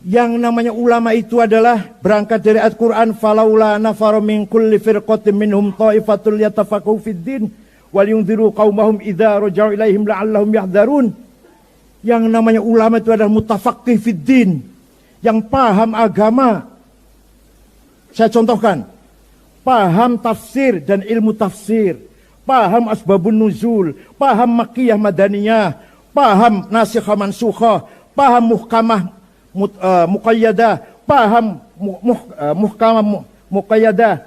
Yang namanya ulama itu adalah berangkat dari Al-Quran. Falaula nafara min kulli firqatin minhum ta'ifatul yatafaqahu fid din wal yunziru qaumahum idza raja'u ilaihim la'allahum yahdharun. Yang namanya ulama itu adalah mutafaqih fid din, yang paham agama. Saya contohkan, paham tafsir dan ilmu tafsir, paham asbabun nuzul, paham makkiyah madaniyah, paham nasikhah mansukhah, paham muhkamah muqayyadah, paham muhkamah muqayyadah,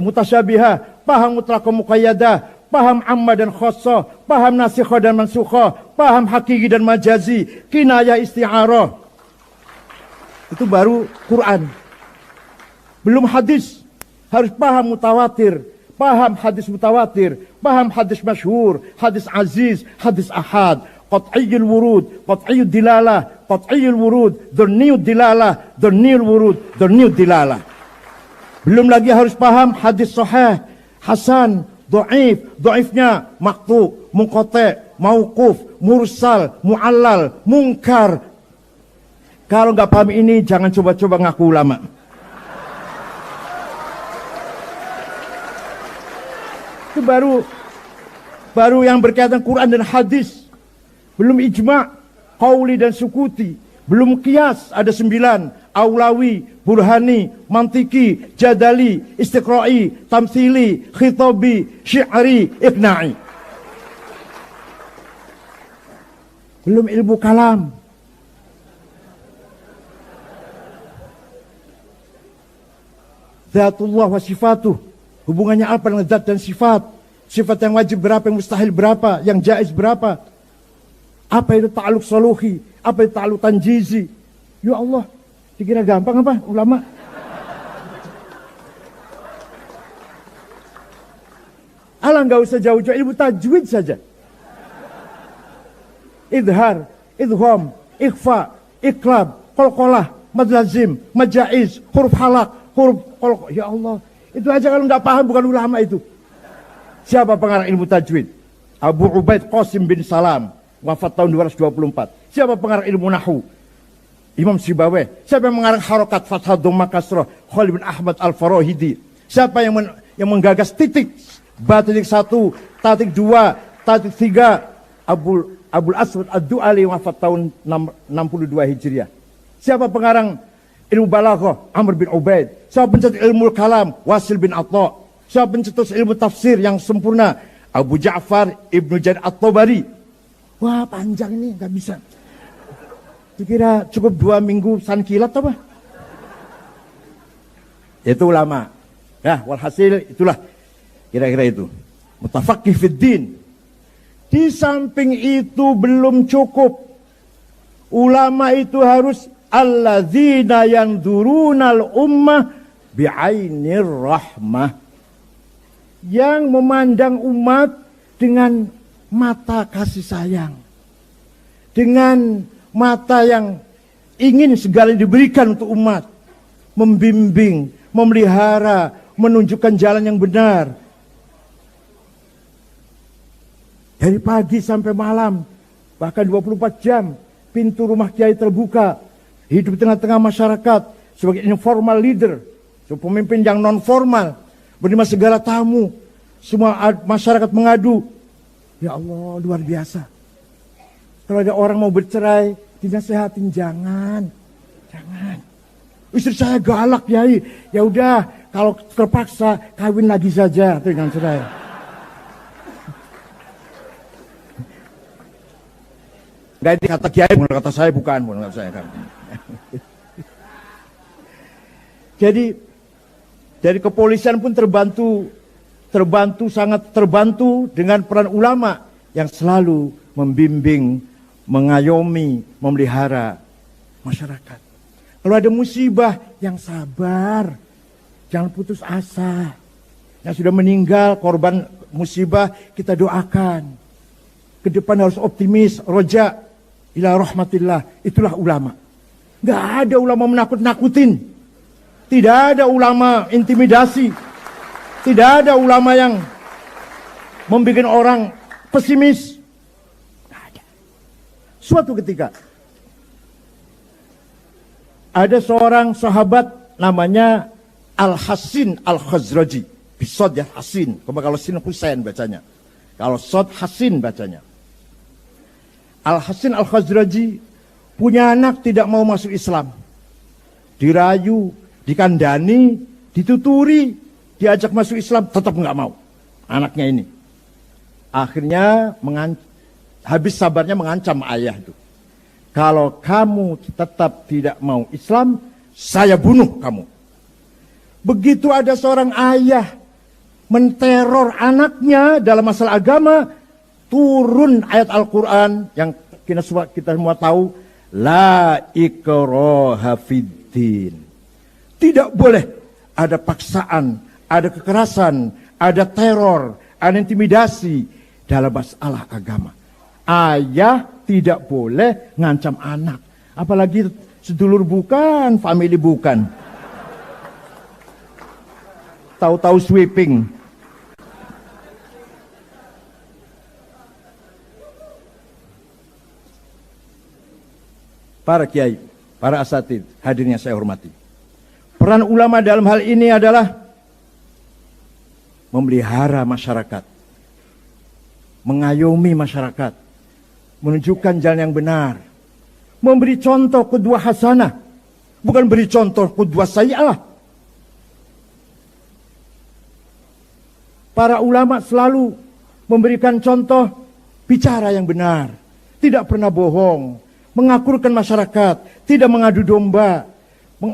mutasyabihah, paham mutlaqah muqayyadah, paham amma dan khassah, paham nasikhah dan mansukhah, paham hakiki dan majazi, kinayah isti'arah. Itu baru Quran. Belum hadis. Harus paham mutawatir, paham hadis mutawatir, paham hadis masyhur, hadis aziz, hadis ahad, qat'iyyul wurud, qat'iyyud dilalah, qat'iyyul wurud, dhanniyud dilalah, dhanniyul wurud, dhanniyud dilalah. Belum lagi harus paham hadis sahih, hasan, dhaif, dhaifnya maqtu, munqati', mauquf, mursal, mu'allal, munkar. Kalau nggak paham ini, jangan coba-coba ngaku ulama. Itu baru yang berkaitan Quran dan hadis. Belum ijma', qauli dan sukuti. Belum qiyas, ada 9. Aulawi, burhani, mantiki, jadali, istiqra'i, tamthili, khitabi, syi'ri, iqna'i. Belum ilmu kalam. Zatullah wa sifatuh. Hubungannya apa dengan zat dan sifat? Sifat yang wajib berapa, yang mustahil berapa, yang jaiz berapa? Apa itu ta'aluk soluhi? Apa itu ta'aluk tanjizi? Ya Allah, dikira gampang apa ulama? Alah, nggak usah jauh-jauh, ilmu tajwid saja. Idhar, idgham, ikhfa, iklab, qalqalah, mad lazim, mad jaiz, huruf halak, huruf qalqalah. Ya Allah, itu aja kalau nggak paham bukan ulama itu. Siapa pengarang ilmu tajwid? Abu Ubaid Qasim bin Salam, wafat tahun 224. Siapa pengarang ilmu nahwu? Imam Sibawayh. Siapa yang mengarang harokat fathah dhamma kasrah? Khalid bin Ahmad Al-Farahidi. Siapa yang menggagas titik? Ba titik 1, titik 2, titik 3? Abul Aswad Ad-Du'ali, wafat tahun 62 Hijriah. Siapa pengarang ilmu balaghah? Amr bin Ubaid. Siapa pencetus ilmu kalam? Wasil bin Atta. Siapa pencetus ilmu tafsir yang sempurna? Abu Ja'far Ibnu Jarir At-Tabari. Wah, panjang ini, nggak bisa. Dikira cukup 2 minggu sankilat apa? Itu ulama. Ya, walhasil itulah kira-kira itu. Mutafaqih fid din. Di samping itu belum cukup. Ulama itu harus alladzina yanzurunal ummah bi'ainir rahmah. Yang memandang umat dengan mata kasih sayang. Dengan mata yang ingin segala diberikan untuk umat. Membimbing, memelihara, menunjukkan jalan yang benar. Dari pagi sampai malam, bahkan 24 jam, pintu rumah kiai terbuka. Hidup di tengah-tengah masyarakat sebagai informal leader, sebagai pemimpin yang non formal, menerima segala tamu, semua masyarakat mengadu. Ya Allah, luar biasa. Kalau ada orang mau bercerai, dinasehatin, jangan. Istri saya galak, Yai. Ya udah, kalau terpaksa kawin lagi saja dengan cerai. Enggak, ini kata kiai, bukan kata saya, bukan kata saya kan. Jadi dari kepolisian pun sangat terbantu dengan peran ulama yang selalu membimbing, mengayomi, memelihara masyarakat. Kalau ada musibah, yang sabar, jangan putus asa. Yang sudah meninggal, korban musibah, kita doakan. Ke depan harus optimis, roja ila rahmatillah. Itulah ulama. Nggak ada ulama menakut-nakutin. Tidak ada ulama intimidasi. Tidak ada ulama yang membuat orang pesimis. Nggak ada. Suatu ketika Ada seorang sahabat namanya Al-Hasin Al-Khazraji. Bisod ya, Hasin. Kalau Sin Husain bacanya. Kalau Sod Hasin bacanya. Al-Hasin Al-Khazraji punya anak tidak mau masuk Islam. Dirayu, dikandani, dituturi, diajak masuk Islam, tetap nggak mau. Anaknya ini. Akhirnya habis sabarnya mengancam ayah itu. Kalau kamu tetap tidak mau Islam, saya bunuh kamu. Begitu ada seorang ayah menteror anaknya dalam masalah agama, turun ayat Al-Quran yang kita semua tahu, la ikraha fiddin. Tidak boleh ada paksaan, ada kekerasan, ada teror, ada intimidasi dalam masalah agama. Ayah tidak boleh ngancam anak, apalagi sedulur bukan, family bukan. Tahu-tahu sweeping. Para kiai, para asatidz, hadirnya saya hormati. Peran ulama dalam hal ini adalah memelihara masyarakat, mengayomi masyarakat, menunjukkan jalan yang benar, memberi contoh qudwah hasanah, bukan beri contoh qudwah sayyi'ah. Para ulama selalu memberikan contoh bicara yang benar, tidak pernah bohong, mengakurkan masyarakat, tidak mengadu domba,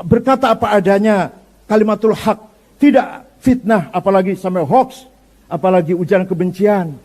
berkata apa adanya, kalimatul haq, tidak fitnah, apalagi sampai hoax, apalagi ujaran kebencian.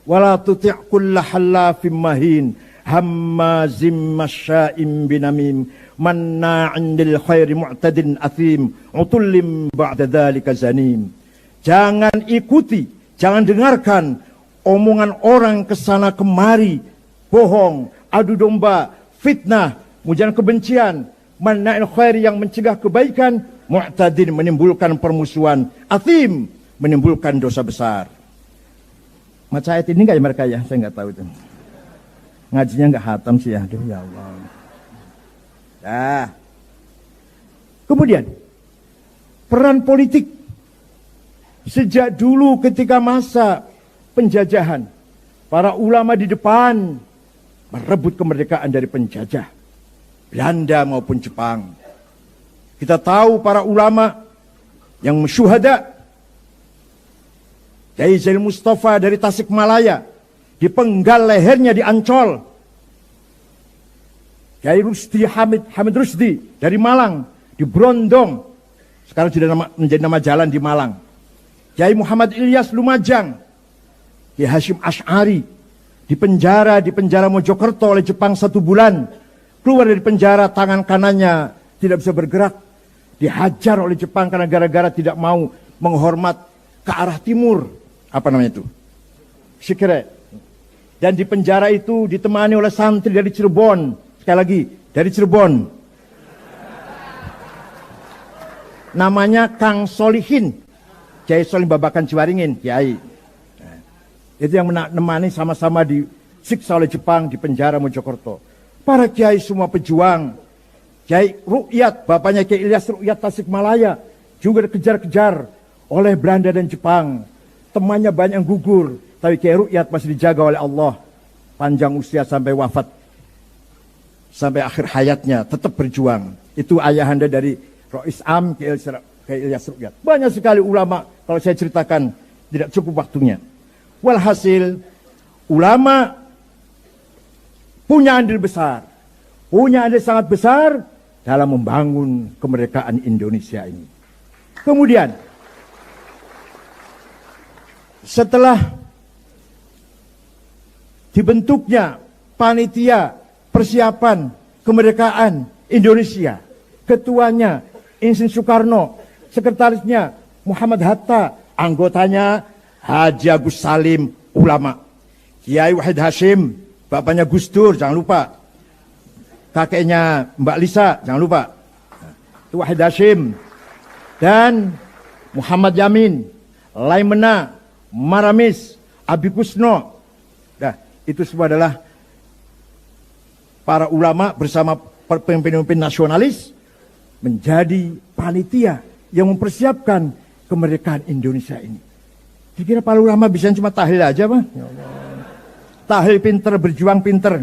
Wala tuti' kulla hallafim mahin, hammazim masya'im binamim, manna'in lil khairi mu'tadin athim, utullim ba'da dzalika zanim. Jangan ikuti, jangan dengarkan omongan orang kesana kemari, bohong, adu domba, fitnah, ujaran kebencian, manna'il khairi yang mencegah kebaikan, mu'tadin menimbulkan permusuhan, athim menimbulkan dosa besar. Maca ayat ini enggak ya mereka ya? Saya enggak tahu itu. Ngajinya enggak hatam sih ya. Aduh ya Allah. Nah. Kemudian peran politik sejak dulu ketika masa penjajahan, para ulama di depan merebut kemerdekaan dari penjajah, Belanda maupun Jepang. Kita tahu para ulama yang syuhada, Kiai Zainal Mustafa dari Tasikmalaya, dipenggal lehernya di Ancol. Kiai Rusdi Hamid Rusdi dari Malang, di Brondong, sekarang sudah menjadi nama jalan di Malang. Kiai Muhammad Ilyas Lumajang, Kiai Hashim Asy'ari, di penjara Mojokerto oleh Jepang 1 bulan. Keluar dari penjara, tangan kanannya tidak bisa bergerak. Dihajar oleh Jepang karena gara-gara tidak mau menghormat ke arah timur. Apa namanya itu? Shikere. Dan di penjara itu ditemani oleh santri dari Cirebon. Sekali lagi, dari Cirebon. Namanya Kang Solihin. Kiai Solihin Babakan Ciwaringin, Kiai. Itu yang menemani sama-sama disiksa oleh Jepang di penjara Mojokerto. Para kiai semua pejuang. Kiai Ru'yat, bapaknya Kiai Ilyas Ru'yat Tasikmalaya, juga dikejar-kejar oleh Belanda dan Jepang. Temannya banyak yang gugur, tapi Kiai Ru'yat masih dijaga oleh Allah. Panjang usia sampai wafat, sampai akhir hayatnya tetap berjuang. Itu ayahanda dari Rois Am, Kiai Ilyas Ru'yat. Banyak sekali ulama, kalau saya ceritakan tidak cukup waktunya. Walhasil, ulama punya andil besar, punya andil sangat besar dalam membangun kemerdekaan Indonesia ini. Kemudian, setelah dibentuknya panitia persiapan kemerdekaan Indonesia, ketuanya Insinyur Soekarno, sekretarisnya Muhammad Hatta, anggotanya Haji Agus Salim, ulama. Kiai Wahid Hashim, bapaknya Gus Dur, jangan lupa. Kakeknya Mbak Lisa, jangan lupa. Itu Wahid Hashim. Dan Muhammad Yamin, Laimena, Maramis, Abi Kusno. Nah, itu semua adalah para ulama bersama pemimpin-pemimpin nasionalis menjadi panitia yang mempersiapkan kemerdekaan Indonesia ini. Dikira para ulama bisa cuma tahlil aja, Pak? Tahlil pinter, berjuang pinter.